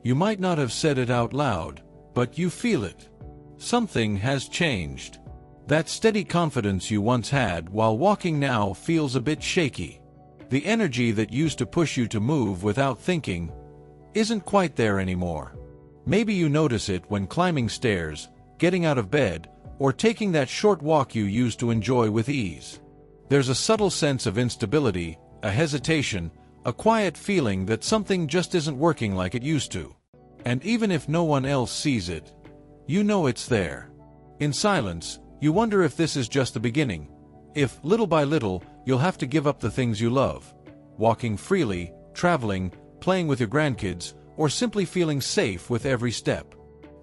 You might not have said it out loud, but you feel it. Something has changed. That steady confidence you once had while walking now feels a bit shaky. The energy that used to push you to move without thinking isn't quite there anymore. Maybe you notice it when climbing stairs, getting out of bed, or taking that short walk you used to enjoy with ease. There's a subtle sense of instability, a hesitation, a quiet feeling that something just isn't working like it used to. And even if no one else sees it, you know it's there. In silence, you wonder if this is just the beginning. If, little by little, you'll have to give up the things you love. Walking freely, traveling, playing with your grandkids, or simply feeling safe with every step.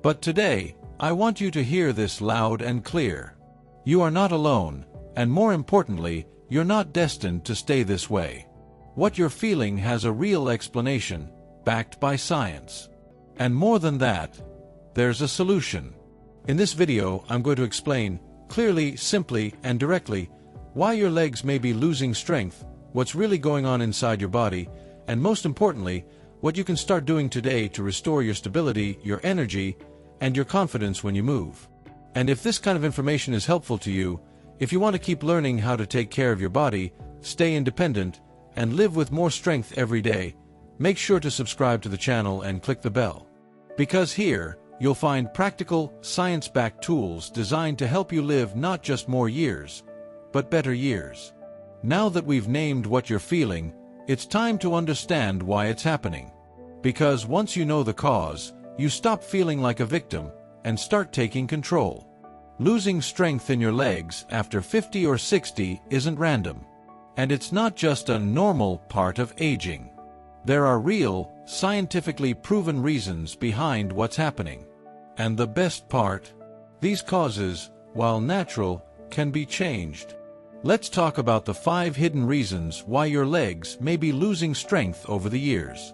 But today, I want you to hear this loud and clear. You are not alone, and more importantly, you're not destined to stay this way. What you're feeling has a real explanation, backed by science. And more than that, there's a solution. In this video, I'm going to explain, clearly, simply, and directly, why your legs may be losing strength, what's really going on inside your body, and most importantly, what you can start doing today to restore your stability, your energy, and your confidence when you move. And if this kind of information is helpful to you, if you want to keep learning how to take care of your body, stay independent, and live with more strength every day, make sure to subscribe to the channel and click the bell. Because here, you'll find practical, science-backed tools designed to help you live not just more years, but better years. Now that we've named what you're feeling, it's time to understand why it's happening. Because once you know the cause, you stop feeling like a victim and start taking control. Losing strength in your legs after 50 or 60 isn't random. And it's not just a normal part of aging. There are real, scientifically proven reasons behind what's happening. And the best part? These causes, while natural, can be changed. Let's talk about the 5 hidden reasons why your legs may be losing strength over the years.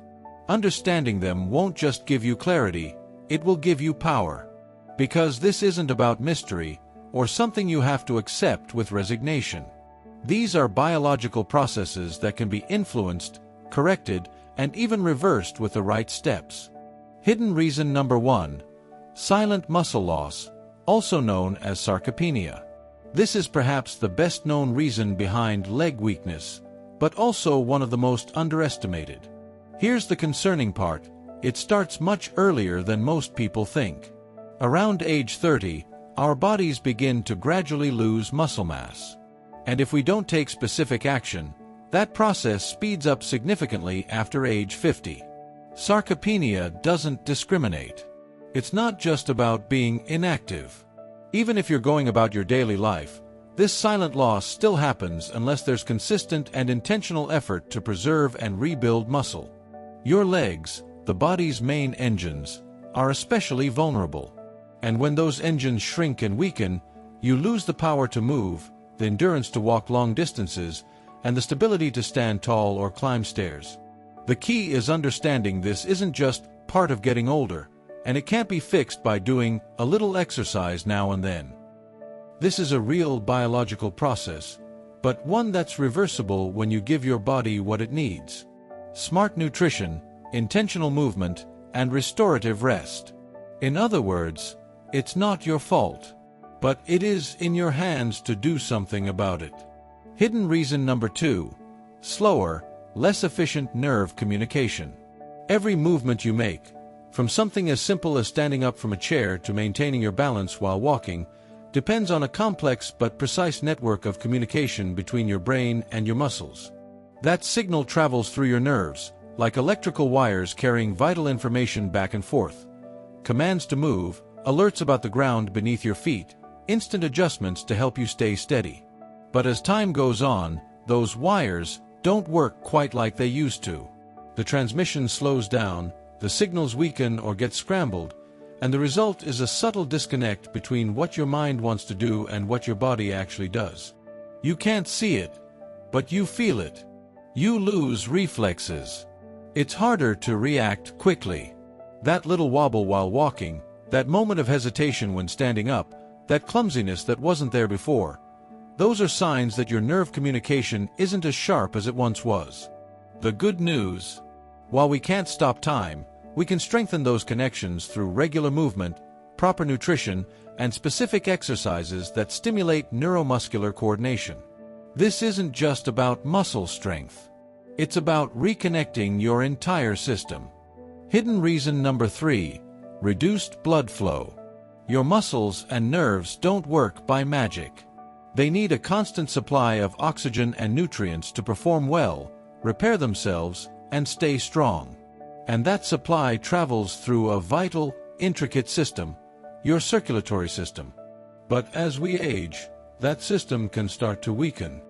Understanding them won't just give you clarity, it will give you power. Because this isn't about mystery, or something you have to accept with resignation. These are biological processes that can be influenced, corrected, and even reversed with the right steps. Hidden reason number 1. Silent muscle loss, also known as sarcopenia. This is perhaps the best-known reason behind leg weakness, but also one of the most underestimated. Here's the concerning part, it starts much earlier than most people think. Around age 30, our bodies begin to gradually lose muscle mass. And if we don't take specific action, that process speeds up significantly after age 50. Sarcopenia doesn't discriminate. It's not just about being inactive. Even if you're going about your daily life, this silent loss still happens unless there's consistent and intentional effort to preserve and rebuild muscle. Your legs, the body's main engines, are especially vulnerable. And when those engines shrink and weaken, you lose the power to move, the endurance to walk long distances, and the stability to stand tall or climb stairs. The key is understanding this isn't just part of getting older, and it can't be fixed by doing a little exercise now and then. This is a real biological process, but one that's reversible when you give your body what it needs. Smart nutrition, intentional movement, and restorative rest. In other words, it's not your fault, but it is in your hands to do something about it. Hidden reason number 2. Slower, less efficient nerve communication. Every movement you make, from something as simple as standing up from a chair to maintaining your balance while walking, depends on a complex but precise network of communication between your brain and your muscles. That signal travels through your nerves, like electrical wires carrying vital information back and forth. Commands to move, alerts about the ground beneath your feet, instant adjustments to help you stay steady. But as time goes on, those wires don't work quite like they used to. The transmission slows down, the signals weaken or get scrambled, and the result is a subtle disconnect between what your mind wants to do and what your body actually does. You can't see it, but you feel it. You lose reflexes. It's harder to react quickly. That little wobble while walking, that moment of hesitation when standing up, that clumsiness that wasn't there before, those are signs that your nerve communication isn't as sharp as it once was. The good news: while we can't stop time, We can strengthen those connections through regular movement, proper nutrition, and specific exercises that stimulate neuromuscular coordination. This isn't just about muscle strength. It's about reconnecting your entire system. Hidden reason number 3, reduced blood flow. Your muscles and nerves don't work by magic. They need a constant supply of oxygen and nutrients to perform well, repair themselves, and stay strong. And that supply travels through a vital, intricate system, your circulatory system. But as we age, that system can start to weaken.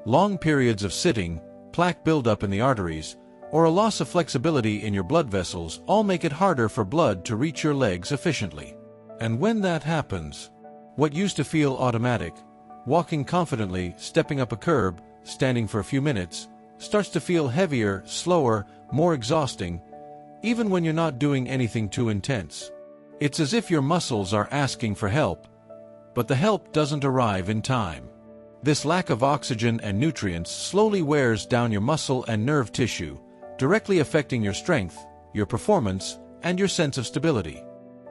Long periods of sitting, plaque buildup in the arteries, or a loss of flexibility in your blood vessels all make it harder for blood to reach your legs efficiently. And when that happens, what used to feel automatic, walking confidently, stepping up a curb, standing for a few minutes, starts to feel heavier, slower, more exhausting, even when you're not doing anything too intense. It's as if your muscles are asking for help, but the help doesn't arrive in time. This lack of oxygen and nutrients slowly wears down your muscle and nerve tissue, directly affecting your strength, your performance, and your sense of stability.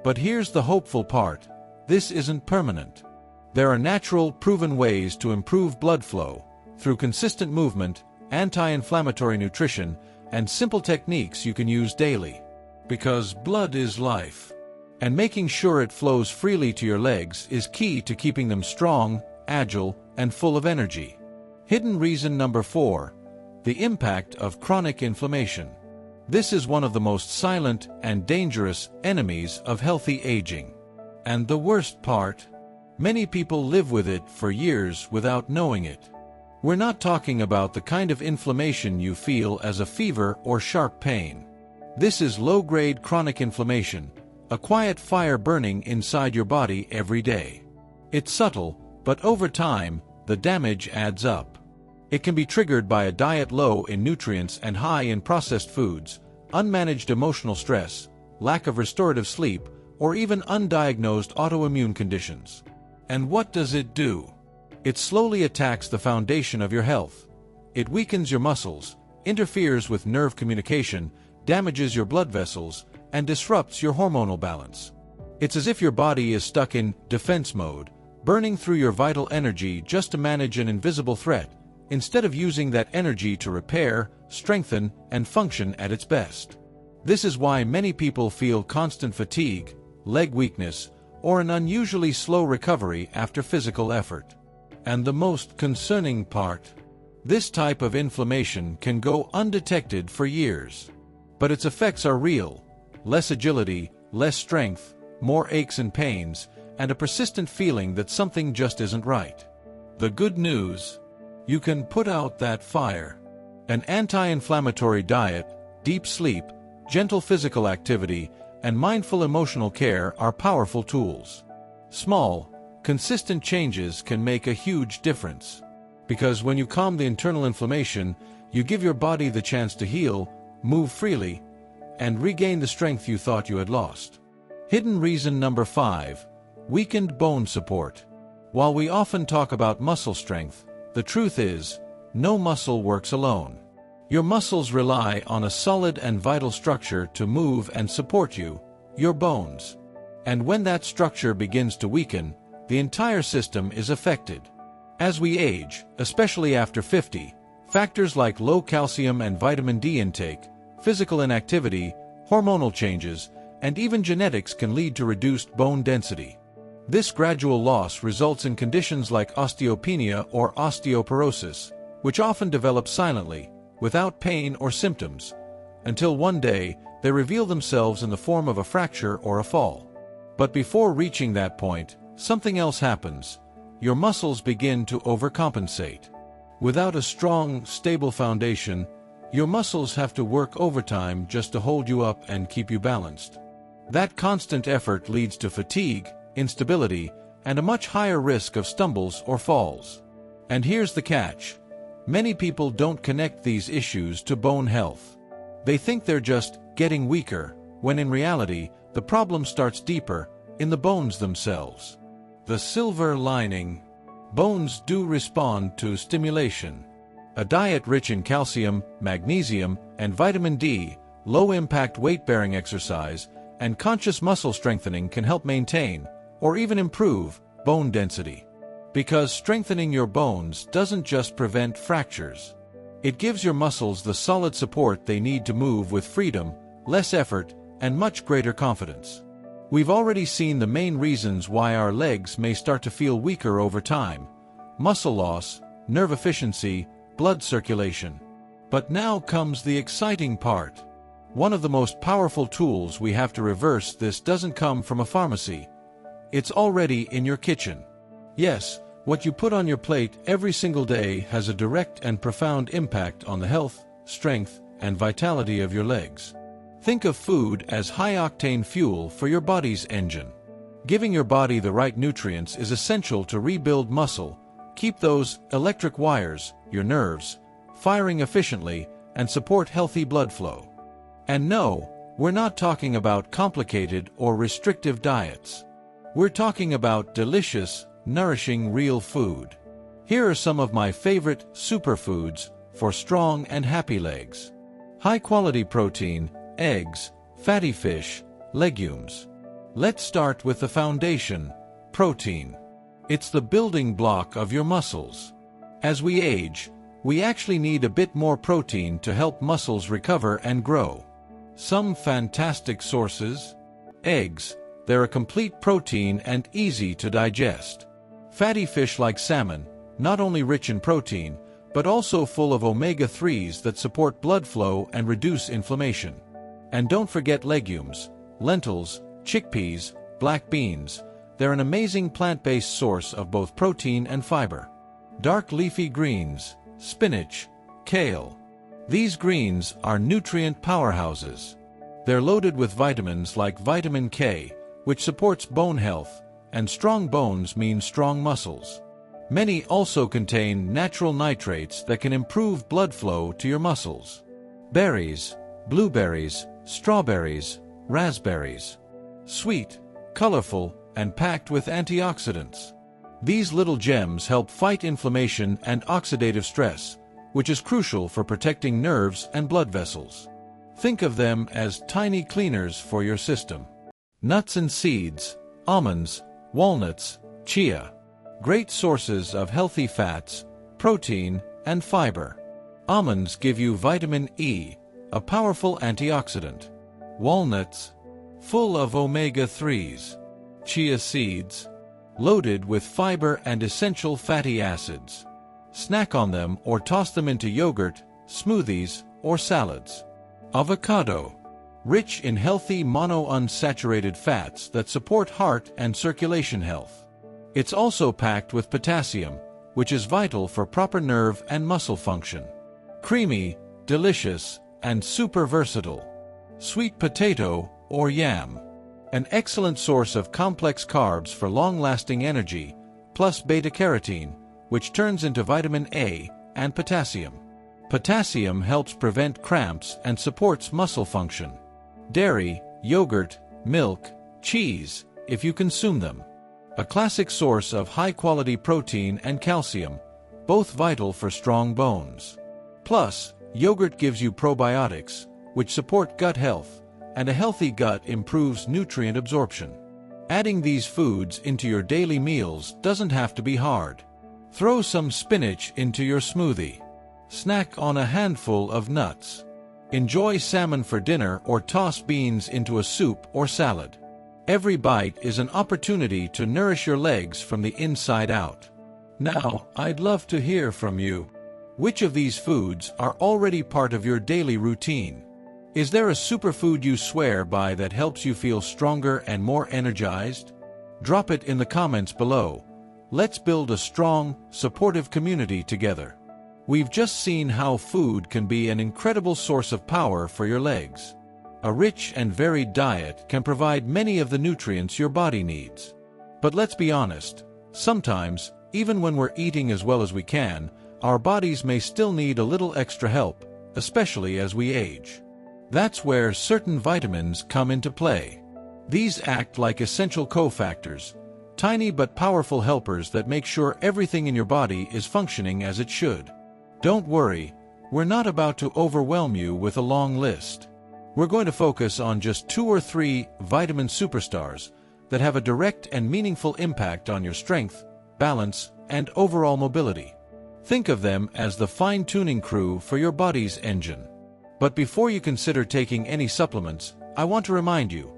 But here's the hopeful part. This isn't permanent. There are natural, proven ways to improve blood flow through consistent movement, anti-inflammatory nutrition, and simple techniques you can use daily. Because blood is life, and making sure it flows freely to your legs is key to keeping them strong, agile, and full of energy. Hidden reason number 4, the impact of chronic inflammation. This is one of the most silent and dangerous enemies of healthy aging. And the worst part, many people live with it for years without knowing it. We're not talking about the kind of inflammation you feel as a fever or sharp pain. This is low-grade chronic inflammation, a quiet fire burning inside your body every day. It's subtle, but over time, the damage adds up. It can be triggered by a diet low in nutrients and high in processed foods, unmanaged emotional stress, lack of restorative sleep, or even undiagnosed autoimmune conditions. And what does it do? It slowly attacks the foundation of your health. It weakens your muscles, interferes with nerve communication, damages your blood vessels, and disrupts your hormonal balance. It's as if your body is stuck in defense mode, burning through your vital energy just to manage an invisible threat, instead of using that energy to repair, strengthen, and function at its best. This is why many people feel constant fatigue, leg weakness, or an unusually slow recovery after physical effort. And the most concerning part, this type of inflammation can go undetected for years. But its effects are real: less agility, less strength, more aches and pains, and a persistent feeling that something just isn't right. The good news: you can put out that fire. An anti-inflammatory diet, deep sleep, gentle physical activity, and mindful emotional care are powerful tools. Small, consistent changes can make a huge difference. Because when you calm the internal inflammation, you give your body the chance to heal, move freely, and regain the strength you thought you had lost. Hidden reason number 5, weakened bone support. While we often talk about muscle strength, the truth is, no muscle works alone. Your muscles rely on a solid and vital structure to move and support you, your bones. And when that structure begins to weaken, the entire system is affected. As we age, especially after 50, factors like low calcium and vitamin D intake, physical inactivity, hormonal changes, and even genetics can lead to reduced bone density. This gradual loss results in conditions like osteopenia or osteoporosis, which often develop silently, without pain or symptoms, until one day they reveal themselves in the form of a fracture or a fall. But before reaching that point, something else happens. Your muscles begin to overcompensate. Without a strong, stable foundation, your muscles have to work overtime just to hold you up and keep you balanced. That constant effort leads to fatigue, instability, and a much higher risk of stumbles or falls. And here's the catch: many people don't connect these issues to bone health. They think they're just getting weaker, when in reality, the problem starts deeper, in the bones themselves. The silver lining: bones do respond to stimulation. A diet rich in calcium, magnesium, and vitamin D, low-impact weight-bearing exercise, and conscious muscle strengthening can help maintain, or even improve, bone density. Because strengthening your bones doesn't just prevent fractures. It gives your muscles the solid support they need to move with freedom, less effort, and much greater confidence. We've already seen the main reasons why our legs may start to feel weaker over time: muscle loss, nerve efficiency, blood circulation. But now comes the exciting part. One of the most powerful tools we have to reverse this doesn't come from a pharmacy. It's already in your kitchen. Yes, what you put on your plate every single day has a direct and profound impact on the health, strength, and vitality of your legs. Think of food as high-octane fuel for your body's engine. Giving your body the right nutrients is essential to rebuild muscle, keep those electric wires, your nerves, firing efficiently, and support healthy blood flow. And no, we're not talking about complicated or restrictive diets. We're talking about delicious, nourishing real food. Here are some of my favorite superfoods for strong and happy legs. High-quality protein, eggs, fatty fish, legumes. Let's start with the foundation, protein. It's the building block of your muscles. As we age, we actually need a bit more protein to help muscles recover and grow. Some fantastic sources: eggs. They're a complete protein and easy to digest. Fatty fish like salmon, not only rich in protein, but also full of omega-3s that support blood flow and reduce inflammation. And don't forget legumes, lentils, chickpeas, black beans. They're an amazing plant-based source of both protein and fiber. Dark leafy greens, spinach, kale. These greens are nutrient powerhouses. They're loaded with vitamins like vitamin K, which supports bone health, and strong bones mean strong muscles. Many also contain natural nitrates that can improve blood flow to your muscles. Berries, blueberries, strawberries, raspberries. Sweet, colorful, and packed with antioxidants. These little gems help fight inflammation and oxidative stress, which is crucial for protecting nerves and blood vessels. Think of them as tiny cleaners for your system. Nuts and seeds, almonds, walnuts, chia. Great sources of healthy fats, protein, and fiber. Almonds give you vitamin E, a powerful antioxidant. Walnuts, full of omega-3s. Chia seeds, loaded with fiber and essential fatty acids. Snack on them or toss them into yogurt, smoothies, or salads. Avocado, rich in healthy monounsaturated fats that support heart and circulation health. It's also packed with potassium, which is vital for proper nerve and muscle function. Creamy, delicious, and super versatile. Sweet potato or yam, an excellent source of complex carbs for long-lasting energy, plus beta-carotene, which turns into vitamin A and potassium. Potassium helps prevent cramps and supports muscle function. Dairy, yogurt, milk, cheese, if you consume them. A classic source of high-quality protein and calcium, both vital for strong bones. Plus, yogurt gives you probiotics, which support gut health, and a healthy gut improves nutrient absorption. Adding these foods into your daily meals doesn't have to be hard. Throw some spinach into your smoothie. Snack on a handful of nuts. Enjoy salmon for dinner or toss beans into a soup or salad. Every bite is an opportunity to nourish your legs from the inside out. Now, I'd love to hear from you. Which of these foods are already part of your daily routine? Is there a superfood you swear by that helps you feel stronger and more energized? Drop it in the comments below. Let's build a strong, supportive community together. We've just seen how food can be an incredible source of power for your legs. A rich and varied diet can provide many of the nutrients your body needs. But let's be honest, sometimes, even when we're eating as well as we can, our bodies may still need a little extra help, especially as we age. That's where certain vitamins come into play. These act like essential cofactors, tiny but powerful helpers that make sure everything in your body is functioning as it should. Don't worry, we're not about to overwhelm you with a long list. We're going to focus on just 2 or 3 vitamin superstars that have a direct and meaningful impact on your strength, balance, and overall mobility. Think of them as the fine-tuning crew for your body's engine. But before you consider taking any supplements, I want to remind you,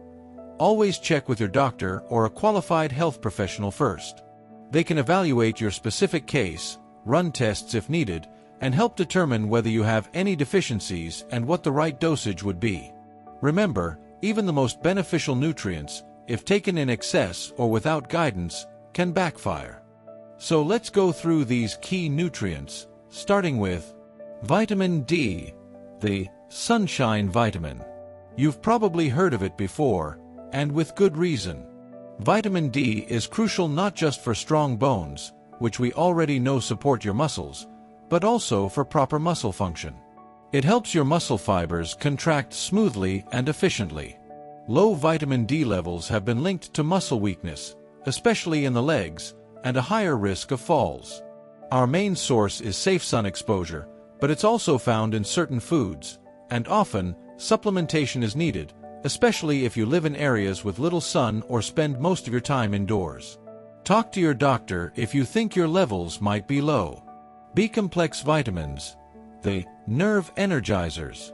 always check with your doctor or a qualified health professional first. They can evaluate your specific case, run tests if needed, and help determine whether you have any deficiencies and what the right dosage would be. Remember, even the most beneficial nutrients, if taken in excess or without guidance, can backfire. So let's go through these key nutrients, starting with vitamin D, the sunshine vitamin. You've probably heard of it before, and with good reason. Vitamin D is crucial not just for strong bones, which we already know support your muscles, but also for proper muscle function. It helps your muscle fibers contract smoothly and efficiently. Low vitamin D levels have been linked to muscle weakness, especially in the legs, and a higher risk of falls. Our main source is safe sun exposure, but it's also found in certain foods, and often, supplementation is needed, especially if you live in areas with little sun or spend most of your time indoors. Talk to your doctor if you think your levels might be low. B-complex vitamins, the nerve energizers.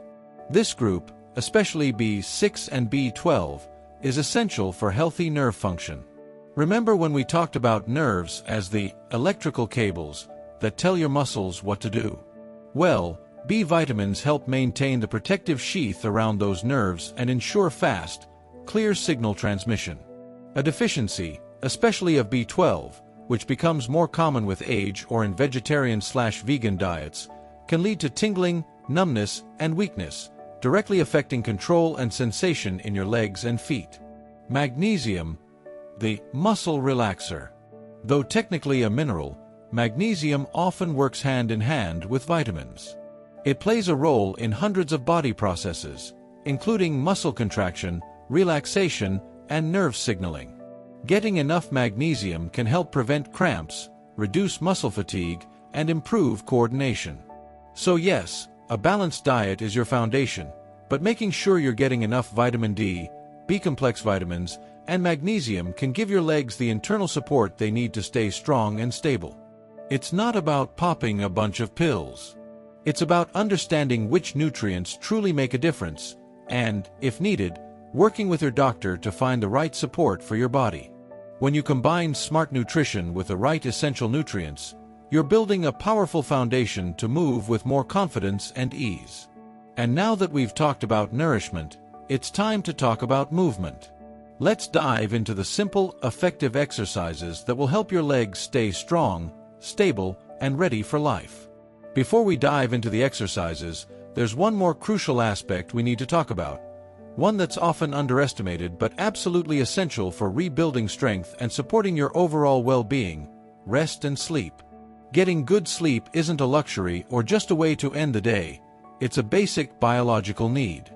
This group, especially B6 and B12, is essential for healthy nerve function. Remember when we talked about nerves as the electrical cables that tell your muscles what to do? Well, B vitamins help maintain the protective sheath around those nerves and ensure fast, clear signal transmission. A deficiency, especially of B12, which becomes more common with age or in vegetarian/vegan diets, can lead to tingling, numbness, and weakness, directly affecting control and sensation in your legs and feet. Magnesium, the muscle relaxer. Though technically a mineral, magnesium often works hand in hand with vitamins. It plays a role in hundreds of body processes, including muscle contraction, relaxation, and nerve signaling. Getting enough magnesium can help prevent cramps, reduce muscle fatigue, and improve coordination. So yes, a balanced diet is your foundation, but making sure you're getting enough vitamin D, B-complex vitamins, and magnesium can give your legs the internal support they need to stay strong and stable. It's not about popping a bunch of pills. It's about understanding which nutrients truly make a difference, and, if needed, working with your doctor to find the right support for your body. When you combine smart nutrition with the right essential nutrients, you're building a powerful foundation to move with more confidence and ease. And now that we've talked about nourishment, it's time to talk about movement. Let's dive into the simple, effective exercises that will help your legs stay strong, stable, and ready for life. Before we dive into the exercises, there's one more crucial aspect we need to talk about. One that's often underestimated but absolutely essential for rebuilding strength and supporting your overall well-being: rest and sleep. Getting good sleep isn't a luxury or just a way to end the day. It's a basic biological need.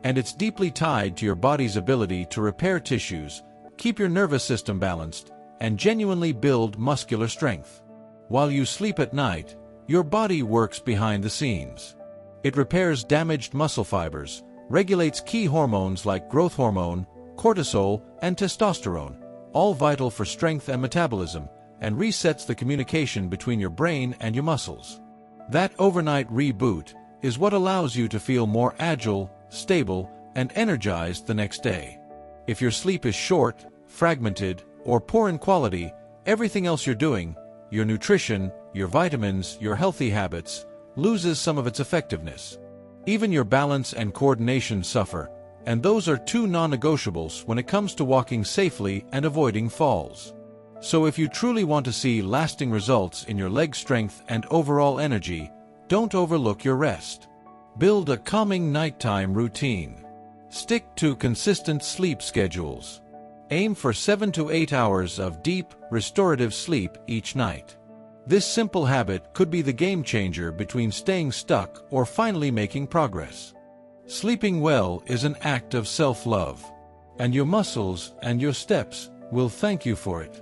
And it's deeply tied to your body's ability to repair tissues, keep your nervous system balanced, and genuinely build muscular strength. While you sleep at night, your body works behind the scenes. It repairs damaged muscle fibers, regulates key hormones like growth hormone, cortisol, and testosterone, all vital for strength and metabolism, and resets the communication between your brain and your muscles. That overnight reboot is what allows you to feel more agile, stable, and energized the next day. If your sleep is short, fragmented, or poor in quality, everything else you're doing, your nutrition, your vitamins, your healthy habits, loses some of its effectiveness. Even your balance and coordination suffer, and those are two non-negotiables when it comes to walking safely and avoiding falls. So if you truly want to see lasting results in your leg strength and overall energy, don't overlook your rest. Build a calming nighttime routine. Stick to consistent sleep schedules. Aim for 7 to 8 hours of deep, restorative sleep each night. This simple habit could be the game changer between staying stuck or finally making progress. Sleeping well is an act of self-love, and your muscles and your steps will thank you for it.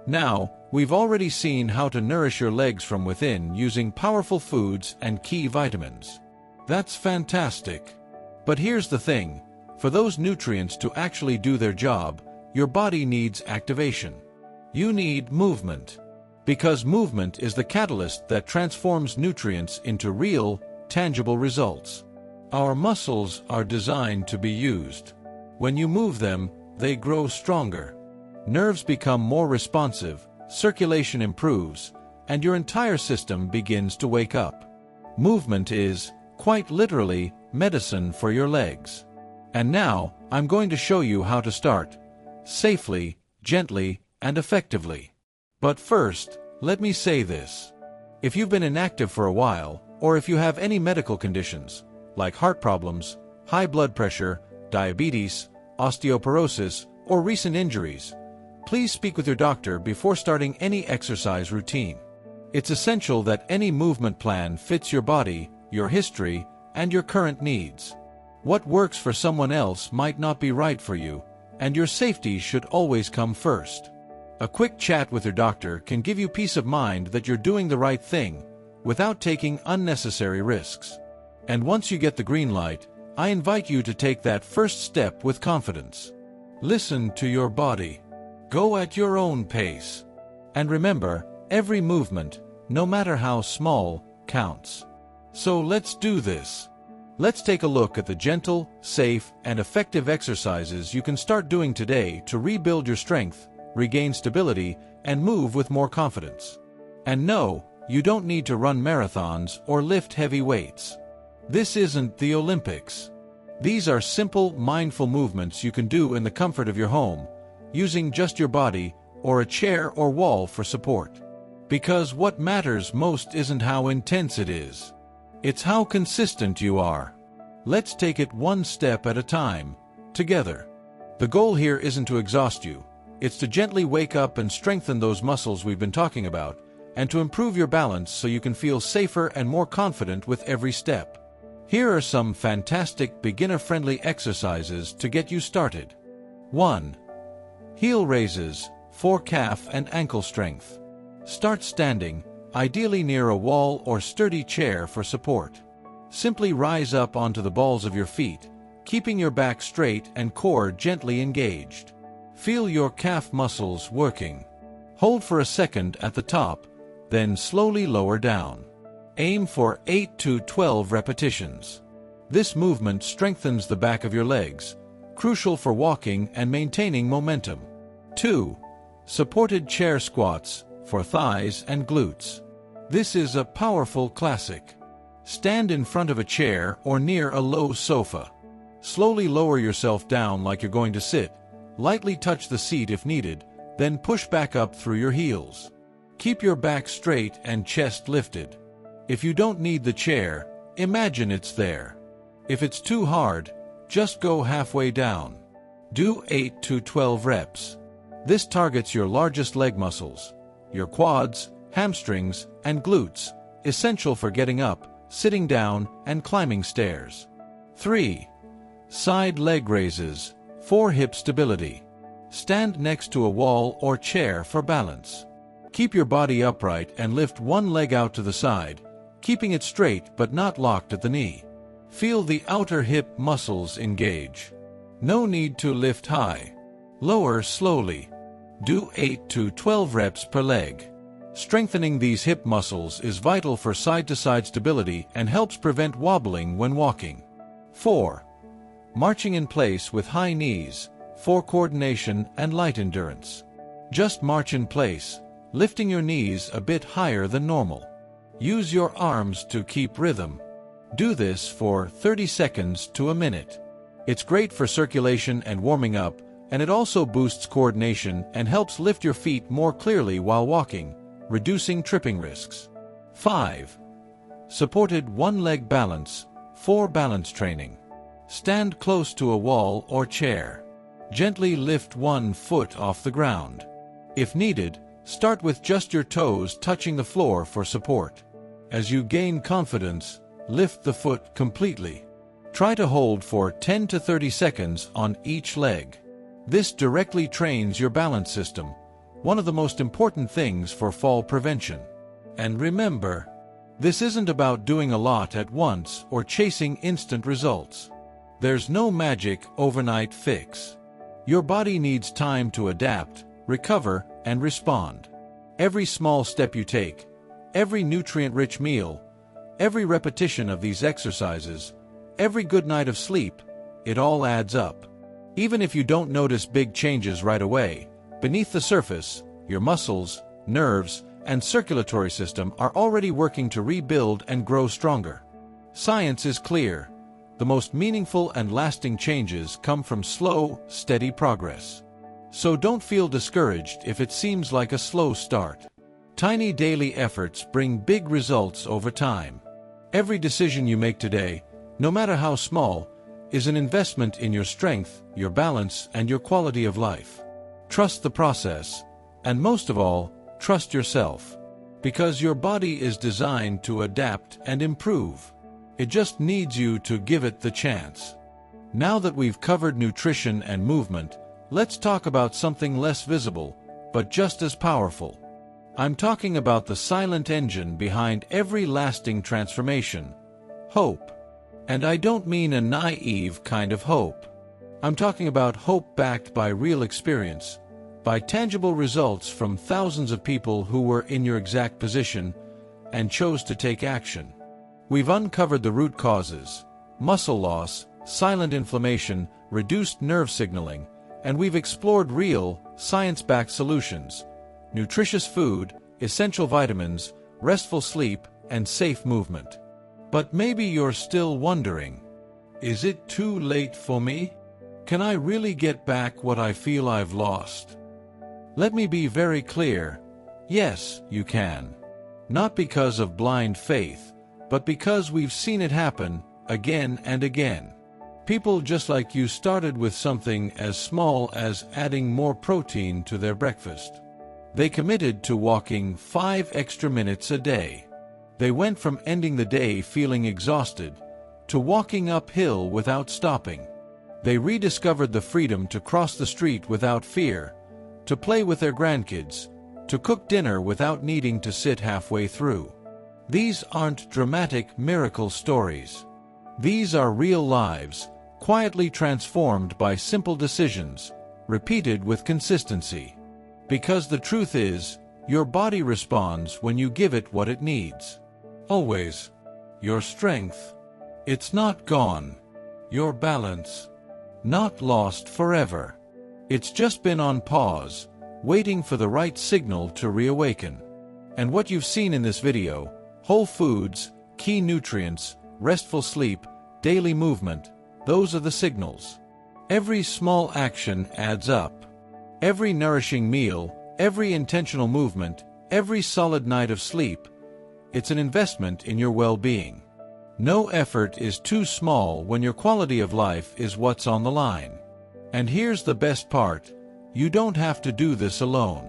Now, we've already seen how to nourish your legs from within using powerful foods and key vitamins. That's fantastic. But here's the thing, for those nutrients to actually do their job, your body needs activation. You need movement. Because movement is the catalyst that transforms nutrients into real, tangible results. Our muscles are designed to be used. When you move them, they grow stronger. Nerves become more responsive, circulation improves, and your entire system begins to wake up. Movement is, quite literally, medicine for your legs. And now, I'm going to show you how to start, safely, gently, and effectively. But first, let me say this. If you've been inactive for a while, or if you have any medical conditions, like heart problems, high blood pressure, diabetes, osteoporosis, or recent injuries, please speak with your doctor before starting any exercise routine. It's essential that any movement plan fits your body, your history, and your current needs. What works for someone else might not be right for you, and your safety should always come first. A quick chat with your doctor can give you peace of mind that you're doing the right thing, without taking unnecessary risks. And once you get the green light, I invite you to take that first step with confidence. Listen to your body. Go at your own pace. And remember, every movement, no matter how small, counts. So let's do this. Let's take a look at the gentle, safe, and effective exercises you can start doing today to rebuild your strength, regain stability, and move with more confidence. And no, you don't need to run marathons or lift heavy weights. This isn't the Olympics. These are simple, mindful movements you can do in the comfort of your home, using just your body or a chair or wall for support. Because what matters most isn't how intense it is. It's how consistent you are. Let's take it one step at a time, together. The goal here isn't to exhaust you. It's to gently wake up and strengthen those muscles we've been talking about, and to improve your balance so you can feel safer and more confident with every step. Here are some fantastic beginner-friendly exercises to get you started. 1. Heel raises, for calf and ankle strength. Start standing, ideally near a wall or sturdy chair for support. Simply rise up onto the balls of your feet, keeping your back straight and core gently engaged. Feel your calf muscles working. Hold for a second at the top, then slowly lower down. Aim for 8 to 12 repetitions. This movement strengthens the back of your legs, crucial for walking and maintaining momentum. 2. Supported chair squats, for thighs and glutes. This is a powerful classic. Stand in front of a chair or near a low sofa. Slowly lower yourself down like you're going to sit. Lightly touch the seat if needed, then push back up through your heels. Keep your back straight and chest lifted. If you don't need the chair, imagine it's there. If it's too hard, just go halfway down. Do 8 to 12 reps. This targets your largest leg muscles, your quads, hamstrings, and glutes, essential for getting up, sitting down, and climbing stairs. 3. Side leg raises, for hip stability. Stand next to a wall or chair for balance. Keep your body upright and lift one leg out to the side, keeping it straight but not locked at the knee. Feel the outer hip muscles engage. No need to lift high. Lower slowly. Do 8 to 12 reps per leg. Strengthening these hip muscles is vital for side-to-side stability and helps prevent wobbling when walking. 4. Marching in place with high knees, for coordination and light endurance. Just march in place, lifting your knees a bit higher than normal. Use your arms to keep rhythm. Do this for 30 seconds to a minute. It's great for circulation and warming up, and it also boosts coordination and helps lift your feet more clearly while walking, reducing tripping risks. 5. Supported one-leg balance, for balance training. Stand close to a wall or chair. Gently lift one foot off the ground. If needed, start with just your toes touching the floor for support. As you gain confidence, lift the foot completely. Try to hold for 10 to 30 seconds on each leg. This directly trains your balance system, one of the most important things for fall prevention. And remember, this isn't about doing a lot at once or chasing instant results. There's no magic overnight fix. Your body needs time to adapt, recover, and respond. Every small step you take, every nutrient-rich meal, every repetition of these exercises, every good night of sleep, it all adds up. Even if you don't notice big changes right away, beneath the surface, your muscles, nerves, and circulatory system are already working to rebuild and grow stronger. Science is clear. The most meaningful and lasting changes come from slow, steady progress. So don't feel discouraged if it seems like a slow start. Tiny daily efforts bring big results over time. Every decision you make today, no matter how small, is an investment in your strength, your balance, and your quality of life. Trust the process, and most of all, trust yourself. Because your body is designed to adapt and improve. It just needs you to give it the chance. Now that we've covered nutrition and movement, let's talk about something less visible, but just as powerful. I'm talking about the silent engine behind every lasting transformation: hope. And I don't mean a naive kind of hope. I'm talking about hope backed by real experience, by tangible results from thousands of people who were in your exact position and chose to take action. We've uncovered the root causes: muscle loss, silent inflammation, reduced nerve signaling, and we've explored real, science-backed solutions: nutritious food, essential vitamins, restful sleep, and safe movement. But maybe you're still wondering, is it too late for me? Can I really get back what I feel I've lost? Let me be very clear. Yes, you can. Not because of blind faith, but because we've seen it happen again and again. People just like you started with something as small as adding more protein to their breakfast. They committed to walking 5 extra minutes a day. They went from ending the day feeling exhausted to walking uphill without stopping. They rediscovered the freedom to cross the street without fear, to play with their grandkids, to cook dinner without needing to sit halfway through. These aren't dramatic miracle stories. These are real lives, quietly transformed by simple decisions, repeated with consistency. Because the truth is, your body responds when you give it what it needs. Always. Your strength. It's not gone. Your balance. Not lost forever. It's just been on pause, waiting for the right signal to reawaken. And what you've seen in this video, whole foods, key nutrients, restful sleep, daily movement, those are the signals. Every small action adds up. Every nourishing meal, every intentional movement, every solid night of sleep, it's an investment in your well-being. No effort is too small when your quality of life is what's on the line. And here's the best part: you don't have to do this alone.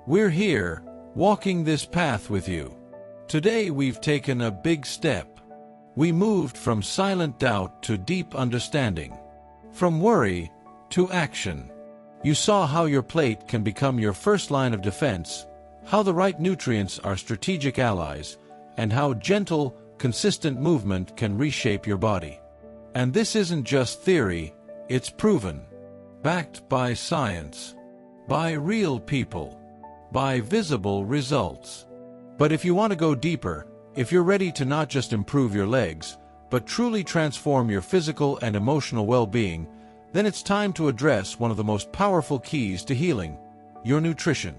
We're here, walking this path with you. Today we've taken a big step. We moved from silent doubt to deep understanding. From worry to action. You saw how your plate can become your first line of defense, how the right nutrients are strategic allies, and how gentle, consistent movement can reshape your body. And this isn't just theory, it's proven. Backed by science. By real people. By visible results. But if you want to go deeper, if you're ready to not just improve your legs, but truly transform your physical and emotional well-being, then it's time to address one of the most powerful keys to healing: your nutrition.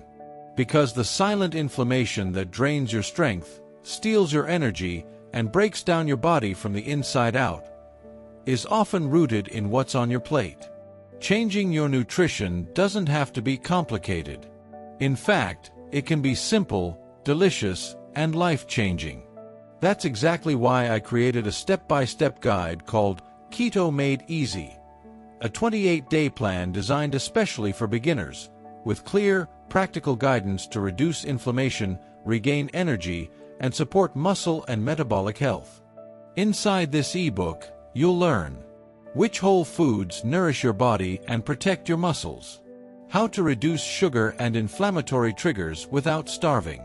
Because the silent inflammation that drains your strength, steals your energy, and breaks down your body from the inside out, is often rooted in what's on your plate. Changing your nutrition doesn't have to be complicated. In fact, it can be simple, delicious, and life-changing. That's exactly why I created a step-by-step guide called Keto Made Easy, a 28-day plan designed especially for beginners, with clear, practical guidance to reduce inflammation, regain energy, and support muscle and metabolic health. Inside this ebook, you'll learn which whole foods nourish your body and protect your muscles, how to reduce sugar and inflammatory triggers without starving,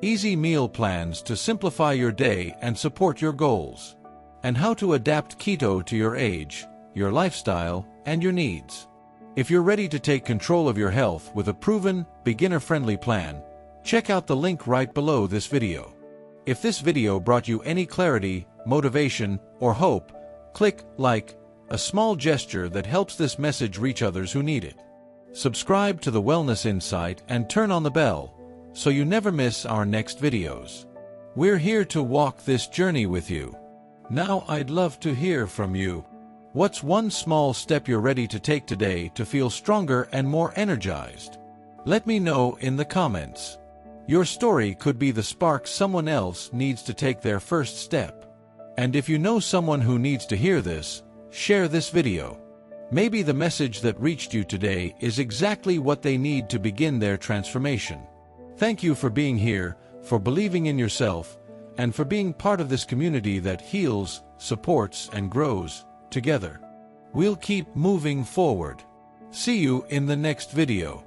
easy meal plans to simplify your day and support your goals, and how to adapt keto to your age, your lifestyle, and your needs. If you're ready to take control of your health with a proven, beginner-friendly plan, check out the link right below this video. If this video brought you any clarity, motivation, or hope, click like, a small gesture that helps this message reach others who need it. Subscribe to the Wellness Insight and turn on the bell, so you never miss our next videos. We're here to walk this journey with you. Now I'd love to hear from you. What's one small step you're ready to take today to feel stronger and more energized? Let me know in the comments. Your story could be the spark someone else needs to take their first step. And if you know someone who needs to hear this, share this video. Maybe the message that reached you today is exactly what they need to begin their transformation. Thank you for being here, for believing in yourself, and for being part of this community that heals, supports, and grows together. We'll keep moving forward. See you in the next video.